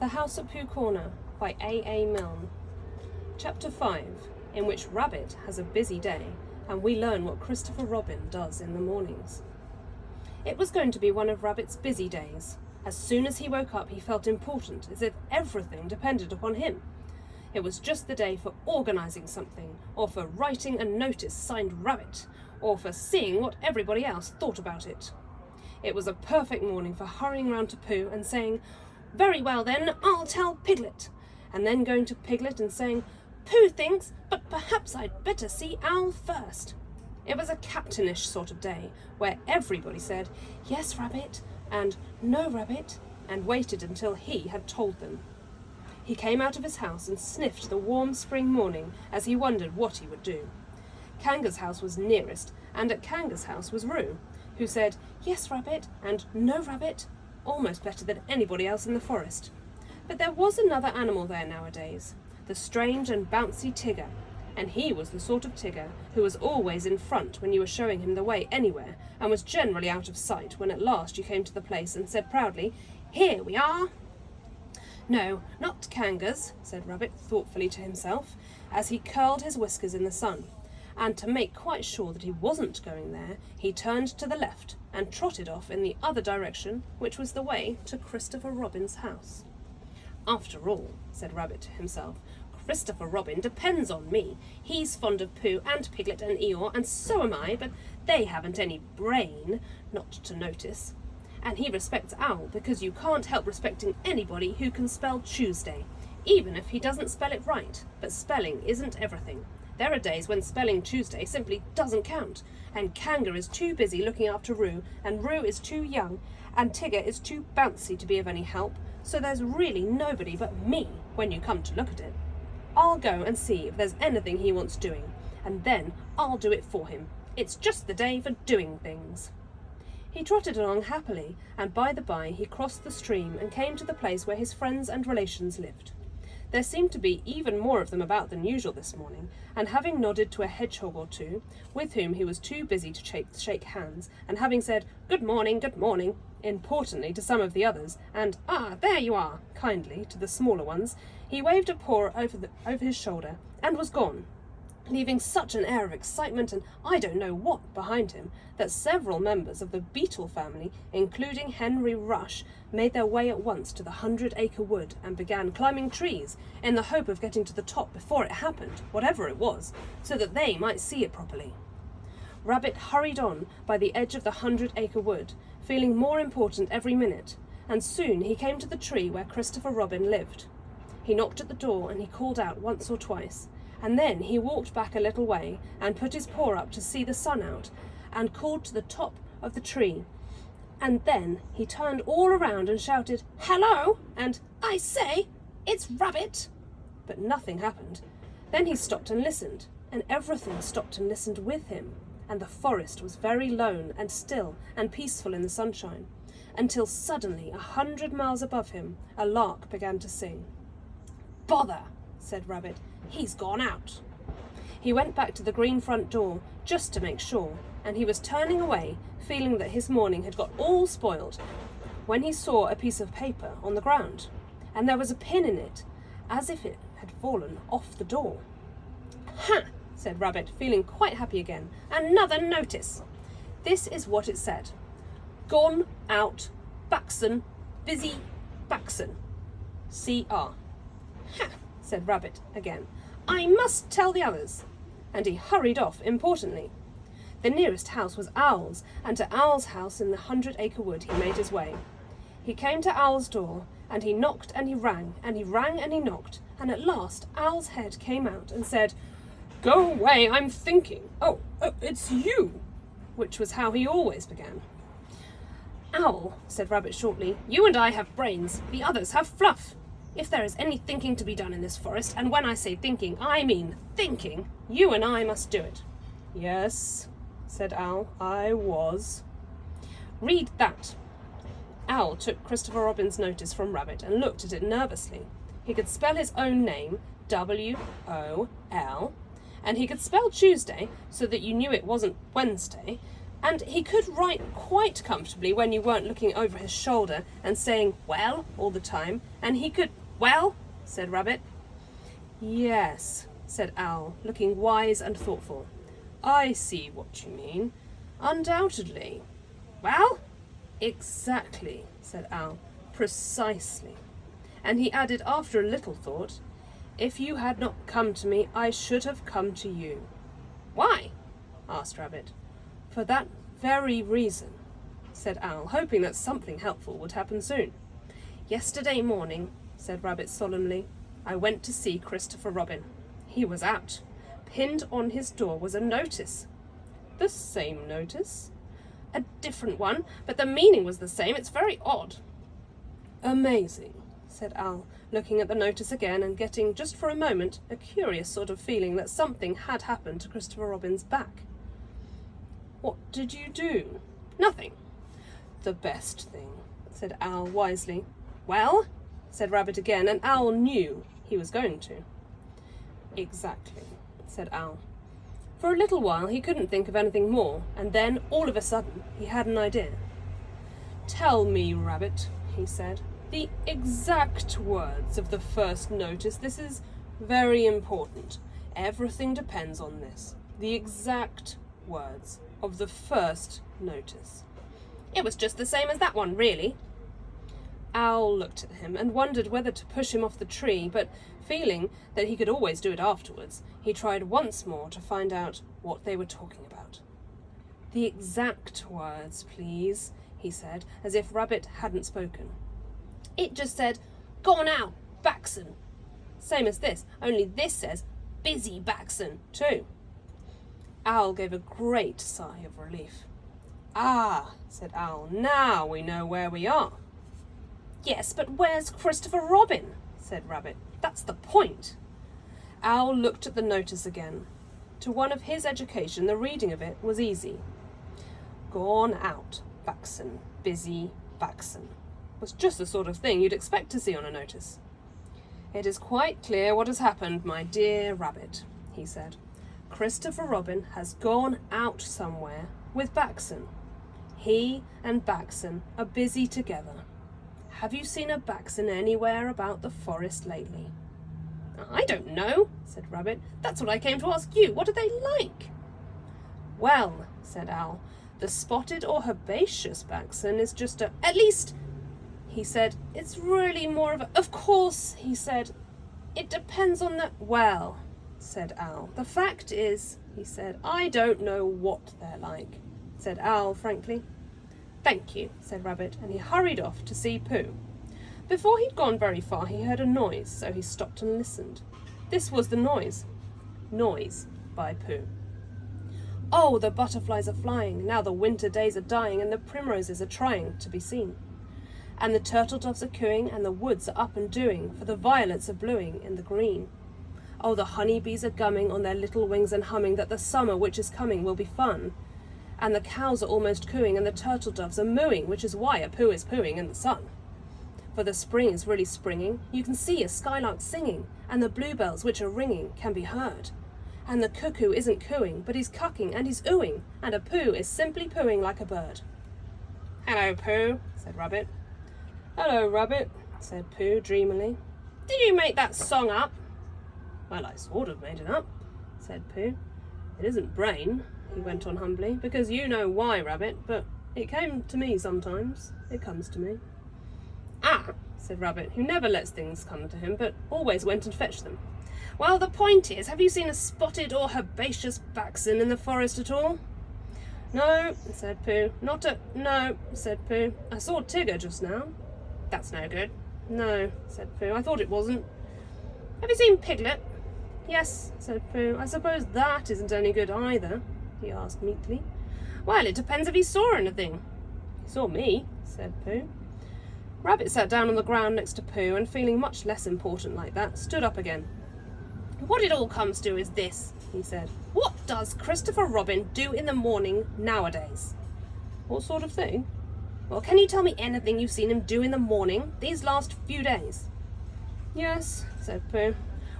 The House at Pooh Corner by A A Milne. Chapter 5, in which Rabbit has a busy day and we learn what Christopher Robin does in the mornings. It was going to be one of Rabbit's busy days. As soon as he woke up he felt important, as if everything depended upon him. It was just the day for organising something, or for writing a notice signed Rabbit, or for seeing what everybody else thought about it. It was a perfect morning for hurrying round to Pooh and saying, "Very well then, I'll tell Piglet," and then going to Piglet and saying, "Pooh thinks, but perhaps I'd better see Owl first." It was a captainish sort of day, where everybody said, "Yes, Rabbit," and "No, Rabbit," and waited until he had told them. He came out of his house and sniffed the warm spring morning as he wondered what he would do. Kanga's house was nearest, and at Kanga's house was Roo, who said, "Yes, Rabbit," and "No, Rabbit," almost better than anybody else in the forest. But there was another animal there nowadays, the strange and bouncy Tigger, and he was the sort of Tigger who was always in front when you were showing him the way anywhere, and was generally out of sight when at last you came to the place and said proudly, "Here we are." "No, not Kanga's," said Rabbit thoughtfully to himself, as he curled his whiskers in the sun, and to make quite sure that he wasn't going there, he turned to the left and trotted off in the other direction, which was the way to Christopher Robin's house. "After all," said Rabbit to himself, "Christopher Robin depends on me. He's fond of Pooh and Piglet and Eeyore, and so am I, but they haven't any brain, not to notice. And he respects Owl, because you can't help respecting anybody who can spell Tuesday, even if he doesn't spell it right. But spelling isn't everything. There are days when spelling Tuesday simply doesn't count, and Kanga is too busy looking after Roo, and Roo is too young, and Tigger is too bouncy to be of any help, so there's really nobody but me, when you come to look at it. I'll go and see if there's anything he wants doing, and then I'll do it for him. It's just the day for doing things." He trotted along happily, and by the by he crossed the stream and came to the place where his friends and relations lived. There seemed to be even more of them about than usual this morning, and having nodded to a hedgehog or two, with whom he was too busy to shake hands, and having said good morning," importantly to some of the others, and "Ah, there you are," kindly to the smaller ones, he waved a paw over his shoulder, and was gone, leaving such an air of excitement and I don't know what behind him, that several members of the Beetle family, including Henry Rush, made their way at once to the 100 Acre Wood and began climbing trees in the hope of getting to the top before it happened, whatever it was, so that they might see it properly. Rabbit hurried on by the edge of the 100 Acre Wood, feeling more important every minute, and soon he came to the tree where Christopher Robin lived. He knocked at the door and he called out once or twice, and then he walked back a little way and put his paw up to see the sun out, and called to the top of the tree. And then he turned all around and shouted, "Hello!" and "I say, it's Rabbit!" But nothing happened. Then he stopped and listened, and everything stopped and listened with him, and the forest was very lone and still and peaceful in the sunshine, until suddenly 100 miles above him a lark began to sing. "Bother!" said Rabbit. "He's gone out." He went back to the green front door just to make sure, and he was turning away, feeling that his morning had got all spoiled, when he saw a piece of paper on the ground, and there was a pin in it, as if it had fallen off the door. "Ha!" said Rabbit, feeling quite happy again. "Another notice." This is what it said: "Gone out, Baxon, busy Baxon. C.R." "Ha!" said Rabbit again. "I must tell the others." And he hurried off importantly. The nearest house was Owl's, and to Owl's house in the 100 Acre Wood he made his way. He came to Owl's door, and he knocked and he rang, and he rang and he knocked, and at last Owl's head came out and said, "Go away, I'm thinking. Oh, it's you," which was how he always began. "Owl," said Rabbit shortly, "you and I have brains, the others have fluff. If there is any thinking to be done in this forest, and when I say thinking, I mean thinking, you and I must do it." "Yes," said Owl, "I was." "Read that." Owl took Christopher Robin's notice from Rabbit and looked at it nervously. He could spell his own name, W-O-L, and he could spell Tuesday so that you knew it wasn't Wednesday, And he could write quite comfortably when you weren't looking over his shoulder and saying, "Well," all the time. And he could... "Well?" said Rabbit. "Yes," said Owl, looking wise and thoughtful. "I see what you mean. Undoubtedly." "Well?" "Exactly," said Owl. "Precisely." And he added after a little thought, "If you had not come to me, I should have come to you." "Why?" asked Rabbit. "For that very reason," said Owl, hoping that something helpful would happen soon. "Yesterday morning," said Rabbit solemnly, "I went to see Christopher Robin. He was out. Pinned on his door was a notice." "The same notice?" "A different one, but the meaning was the same. It's very odd." "Amazing," said Owl, looking at the notice again and getting, just for a moment, a curious sort of feeling that something had happened to Christopher Robin's back. "What did you do?" "Nothing." "The best thing," said Owl wisely. "Well?" said Rabbit again, and Owl knew he was going to. "Exactly," said Owl. For a little while he couldn't think of anything more, and then, all of a sudden, he had an idea. "Tell me, Rabbit," he said, "the exact words of the first notice. This is very important. Everything depends on this. The exact words of the first notice." "It was just the same as that one, really." Owl looked at him and wondered whether to push him off the tree, but feeling that he could always do it afterwards, he tried once more to find out what they were talking about. "The exact words, please," he said, as if Rabbit hadn't spoken. "It just said, 'Gone out, Baxon.' Same as this, only this says, 'Busy Baxon,' too." Owl gave a great sigh of relief. "Ah," said Owl, "now we know where we are." "Yes, but where's Christopher Robin?" said Rabbit. "That's the point." Owl looked at the notice again. To one of his education, the reading of it was easy. "Gone out, Baxon, busy, Baxon," was just the sort of thing you'd expect to see on a notice. "It is quite clear what has happened, my dear Rabbit," he said. "Christopher Robin has gone out somewhere with Baxon. He and Baxon are busy together. Have you seen a Baxon anywhere about the forest lately?" "I don't know," said Rabbit. "That's what I came to ask you. What are they like?" "Well," said Owl, "the spotted or herbaceous Baxon is just at least," he said, "it's really more of a... Of course," he said, "it depends on the..." "Well," said Owl, "the fact is," he said, "I don't know what they're like," said Owl frankly. "Thank you," said Rabbit, and he hurried off to see Pooh. Before he'd gone very far he heard a noise, so he stopped and listened. This was the noise. Noise by Pooh. "Oh, the butterflies are flying, now the winter days are dying, and the primroses are trying to be seen. And the turtle doves are cooing, and the woods are up and doing, for the violets are bluing in the green. Oh, the honeybees are gumming on their little wings and humming that the summer which is coming will be fun. And the cows are almost cooing, and the turtle doves are mooing, which is why a Pooh is pooing in the sun. For the spring is really springing, you can see a skylark singing, and the bluebells which are ringing can be heard. And the cuckoo isn't cooing, but he's cucking and he's oohing, and a Pooh is simply poohing like a bird." "Hello, Pooh," said Rabbit. "Hello, Rabbit," said Pooh dreamily. "Did you make that song up?" "Well, I sort of made it up," said Pooh. "It isn't brain," he went on humbly, "because you know why, Rabbit, but it came to me sometimes. It comes to me." "Ah," said Rabbit, who never lets things come to him, but always went and fetched them. "Well, the point is, have you seen a spotted or herbaceous Baxon in the forest at all?" "No," said Pooh. "No," said Pooh. "I saw Tigger just now." "That's no good." "No," said Pooh. "I thought it wasn't." "Have you seen Piglet?" "Yes," said Pooh. "I suppose that isn't any good either?" he asked meekly. "Well, it depends if he saw anything." "He saw me," said Pooh. Rabbit sat down on the ground next to Pooh, and feeling much less important like that, stood up again. "What it all comes to is this," he said. "What does Christopher Robin do in the morning nowadays?" "What sort of thing?" "Well, can you tell me anything you've seen him do in the morning these last few days?" "Yes," said Pooh.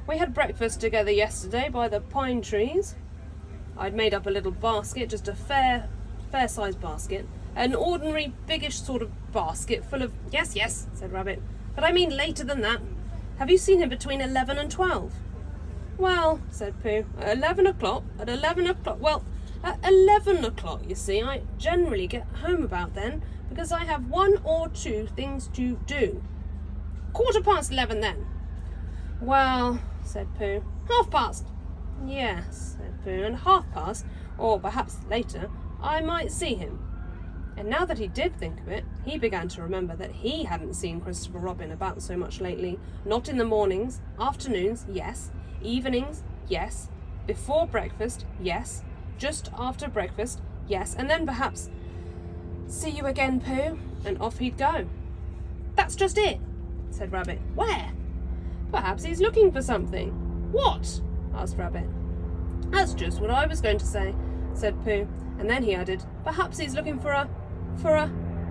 "We had breakfast together yesterday by the pine trees. I'd made up a little basket, just a fair fair-sized basket, an ordinary biggish sort of basket full of... Yes, yes, said Rabbit, but I mean later than that. Have you seen him between 11 and 12? Well, said Pooh, at 11 o'clock, well, at 11 o'clock, you see, I generally get home about then, because I have 1 or 2 things to do. 11:15 then. Well, said Pooh, past. Yes, said Pooh, and past, or perhaps later, I might see him. And now that he did think of it, he began to remember that he hadn't seen Christopher Robin about so much lately. Not in the mornings, afternoons, yes, evenings, yes, before breakfast, yes, just after breakfast, yes, and then perhaps, see you again, Pooh, and off he'd go. That's just it, said Rabbit. Where? Perhaps he's looking for something. What? Asked Rabbit. That's just what I was going to say, said Pooh, and then he added, perhaps he's looking for a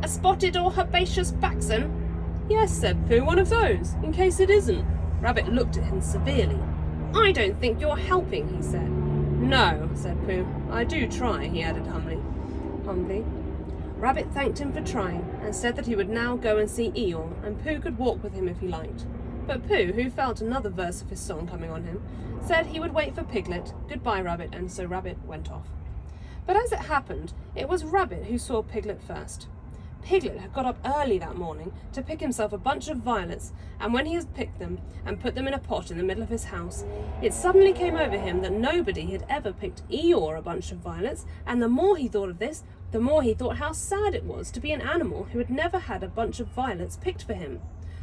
spotted or herbaceous baxen. Yes, said Pooh, one of those, in case it isn't. Rabbit looked at him severely. I don't think you're helping, he said. No, said Pooh. I do try, he added humbly. Rabbit thanked him for trying, and said that he would now go and see Eeyore, and Pooh could walk with him if he liked. But Pooh, who felt another verse of his song coming on him, said he would wait for Piglet. Goodbye, Rabbit, and so Rabbit went off. But as it happened, it was Rabbit who saw Piglet first. Piglet had got up early that morning to pick himself a bunch of violets, and when he had picked them and put them in a pot in the middle of his house, it suddenly came over him that nobody had ever picked Eeyore a bunch of violets, and the more he thought of this, the more he thought how sad it was to be an animal who had never had a bunch of violets picked for him.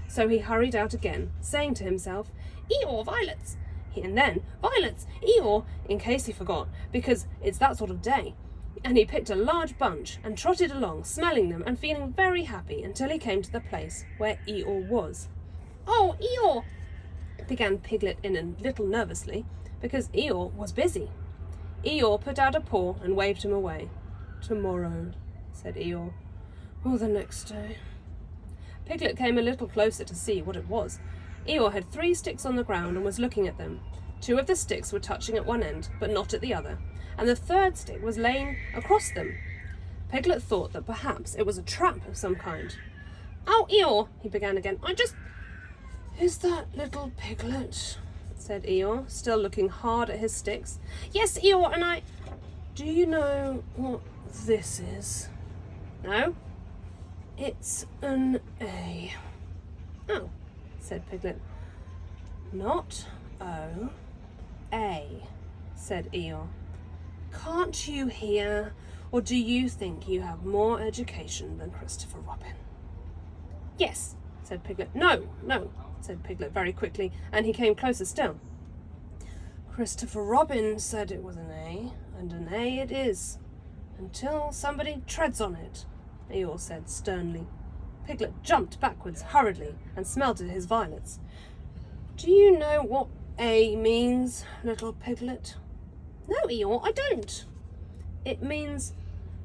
So he hurried out again, saying to himself, Eeyore violets! And then, violets, Eeyore, in case he forgot, because it's that sort of day. And he picked a large bunch and trotted along, smelling them and feeling very happy until he came to the place where Eeyore was. Oh, Eeyore, began Piglet in a little nervously, because Eeyore was busy. Eeyore put out a paw and waved him away. Tomorrow, said Eeyore, or the next day. Piglet came a little closer to see what it was. Eeyore had 3 sticks on the ground and was looking at them. 2 of the sticks were touching at one end, but not at the other, and the 3rd stick was laying across them. Piglet thought that perhaps it was a trap of some kind. Oh, Eeyore, he began again, Is that little Piglet? Said Eeyore, still looking hard at his sticks. Yes, Eeyore, and I... Do you know what this is? No? It's an A. Oh, said Piglet. Not O, A, said Eeyore. Can't you hear, or do you think you have more education than Christopher Robin? Yes, said Piglet. No, said Piglet very quickly, and he came closer still. Christopher Robin said it was an A, and an A it is, until somebody treads on it, Eeyore said sternly. Piglet jumped backwards hurriedly and smelled at his violets. Do you know what A means, little Piglet? No, Eeyore, I don't. It means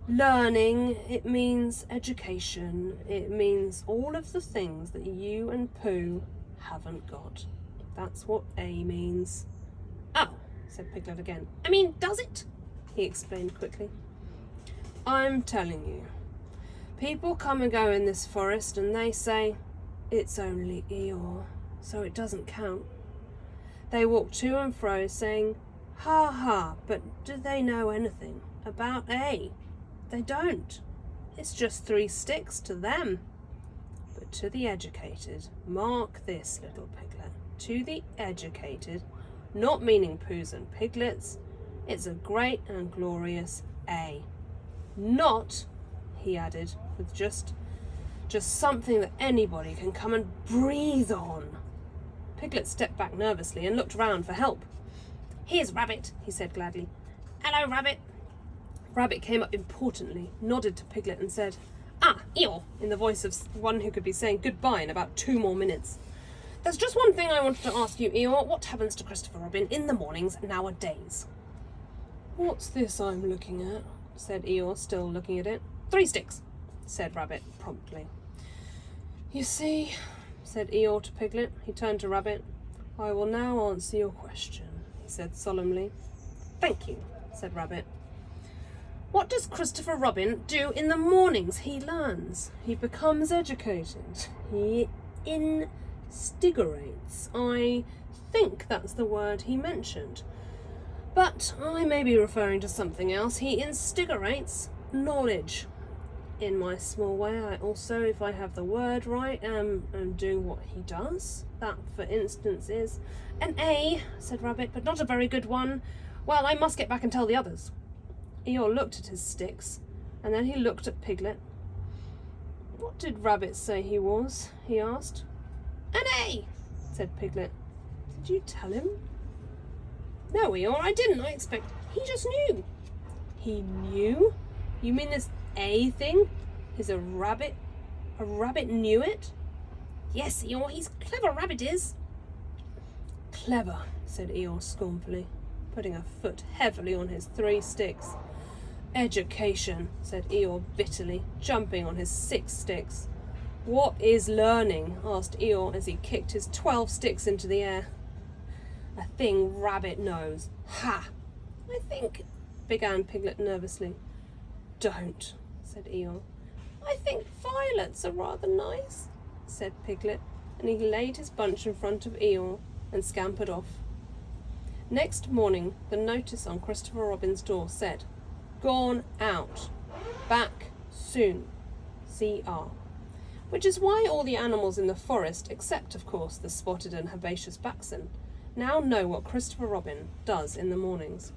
learning, it means education, it means all of the things that you and Pooh haven't got. That's what A means. Oh, said Piglet again. I mean, does it? He explained quickly. I'm telling you. People come and go in this forest and they say, it's only Eeyore, so it doesn't count. They walk to and fro saying, ha ha, but do they know anything about A? They don't. It's just 3 sticks to them. But to the educated, mark this, little Piglet, to the educated, not meaning Poohs and Piglets, it's a great and glorious A. Not, he added, with just something that anybody can come and breathe on. Piglet stepped back nervously and looked round for help. Here's Rabbit, he said gladly. Hello, Rabbit. Rabbit came up importantly, nodded to Piglet and said, Ah, Eeyore, in the voice of one who could be saying goodbye in about 2 more minutes. There's just one thing I wanted to ask you, Eeyore. What happens to Christopher Robin in the mornings nowadays? What's this I'm looking at? Said Eeyore, still looking at it. 3 sticks, said Rabbit promptly. You see, said Eeyore to Piglet. He turned to Rabbit. I will now answer your question, he said solemnly. Thank you, said Rabbit. What does Christopher Robin do in the mornings? He learns. He becomes educated. He instigates. I think that's the word he mentioned. But I may be referring to something else. He instigates knowledge. In my small way, I also, if I have the word right, am doing what he does. That, for instance, is an A, said Rabbit, but not a very good one. Well, I must get back and tell the others. Eeyore looked at his sticks, and then he looked at Piglet. What did Rabbit say he was? He asked. An A, said Piglet. Did you tell him? No, Eeyore, I didn't. I expect he just knew. He knew? You mean this A thing is a rabbit? A rabbit knew it? Yes, Eeyore, he's clever, Rabbit is. Clever, said Eeyore scornfully, putting a foot heavily on his 3 sticks. Education, said Eeyore bitterly, jumping on his 6 sticks. What is learning? Asked Eeyore as he kicked his 12 sticks into the air. A thing Rabbit knows. Ha! I think, began Piglet nervously. Don't, said Eeyore. I think violets are rather nice, said Piglet, and he laid his bunch in front of Eeyore and scampered off. Next morning, the notice on Christopher Robin's door said, Gone out. Back soon. C.R. Which is why all the animals in the forest, except, of course, the spotted and herbaceous Baxen, now know what Christopher Robin does in the mornings.